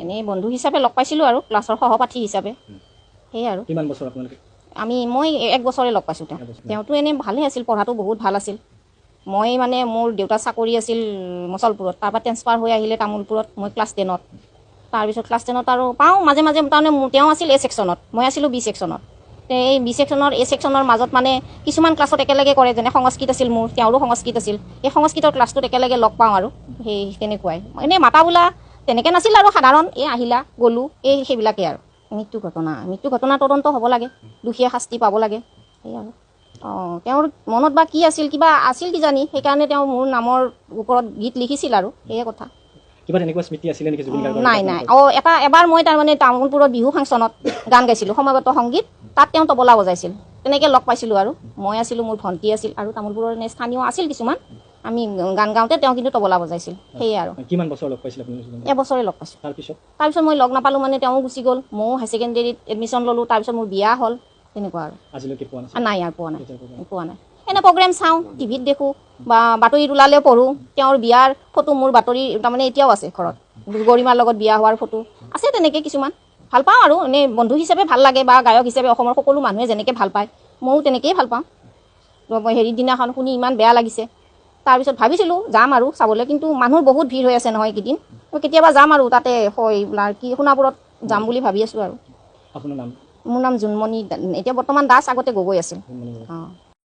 এনেই বন্ধু হিচাপে লগ পাইছিলোঁ আৰু ক্লাছৰ সহপাঠী হিচাপে সেয়াই আৰু কিমান বছৰ আপোনালোকে মই 1 বছৰে লগ পাইছোঁ তেওঁতো এনেই ভালেই আছিল, পঢ়াটো বহুত ভাল আছিল। মই মানে মোৰ দেউতাৰ চাকৰি আছিল মচলপুৰত, তাৰপৰা ট্ৰেন্সফাৰ হৈ আহিলে তামোলপুৰত, মই ক্লাছ 10ত। তাৰপিছত ক্লাছ 10ত আৰু পাওঁ মাজে মাজে, তাৰমানে তেওঁ আছিল A ছেকশ্যনত, মই আছিলোঁ B ছেকশ্যনত। এই B ছেকশ্যনৰ A ছেকশ্যনৰ মাজত মানে কিছুমান ক্লাছত একেলগে কৰে, যেনে সংস্কৃত আছিল মোৰ, তেওঁৰো সংস্কৃত আছিল। এই সংস্কৃতৰ ক্লাছটোত একেলগে লগ পাওঁ আৰু সেই তেনেকুৱাই। এনেই মাতা বোলা তেনেকৈ নাছিল আৰু সাধাৰণ, আহিলা গ'লোঁ, সেইবিলাকেই আৰু। মৃত্যু ঘটনা তদন্ত হ'ব লাগে, দোষীয়ে শাস্তি পাব লাগে, সেই আৰু। তেওঁৰ মনত বা কি আছিল, কিবা আছিল কিজানি, সেইকাৰণে তেওঁ মোৰ নামৰ ওপৰত গীত লিখিছিল আৰু সেয়ে কথা। কিবা তেনেকুৱা স্মৃতি আছিলে নেকি জুবিন গাৰ্গৰ? নাই। এবাৰ মই তাৰমানে তামোলপুৰত বিহু ফাংচনত গান গাইছিলোঁ, সমাগত সংগীত, তাত তেওঁ তবলা বজাইছিল। তেনেকৈ লগ পাইছিলোঁ আৰু মই আছিলোঁ, মোৰ ভণ্টি আছিল আৰু তামোলপুৰৰ স্থানীয় আছিল কিছুমান। আমি গান গাওঁতে তেওঁ কিন্তু তবলা বজাইছিল, সেয়ে আৰু। কিমান বছৰ লগ পাইছিল আপুনি? 1 বছৰে লগ পাইছোঁ। তাৰপিছত মই লগ নাপালোঁ, মানে তেওঁ গুচি গ'ল, ময়ো হাই ছেকেণ্ডেৰীত এডমিশ্যন ল'লোঁ, তাৰপিছত মোৰ বিয়া হ'ল, তেনেকুৱা আৰু। আজিলৈকে পোৱা নাই আৰু পোৱা নাই। এনে প্ৰগ্ৰেম চাওঁ, টিভিত দেখোঁ বা বাতৰিত ওলালে পঢ়োঁ। তেওঁৰ বিয়াৰ ফটো মোৰ বাতৰি তাৰমানে এতিয়াও আছে ঘৰত, গৰিমাৰ লগত বিয়া হোৱাৰ ফটো আছে, তেনেকৈ কিছুমান। ভাল পাওঁ আৰু এনেই বন্ধু হিচাপে ভাল লাগে, বা গায়ক হিচাপে অসমৰ সকলো মানুহে যেনেকৈ ভাল পায় ময়ো তেনেকৈয়ে ভাল পাওঁ। হেৰিৰ দিনাখন শুনি ইমান বেয়া লাগিছে। তাৰপিছত ভাবিছিলোঁ যাম আৰু চাবলৈ, কিন্তু মানুহ বহুত ভিৰ হৈ আছে নহয় এইকেইদিন। কেতিয়াবা যাম আৰু তাতে সোণাপুৰত যাম বুলি ভাবি আছোঁ আৰু। আপোনাৰ নাম? মোৰ নাম জোনমণি, এতিয়া বৰ্তমান দাস, আগতে গগৈ আছিল।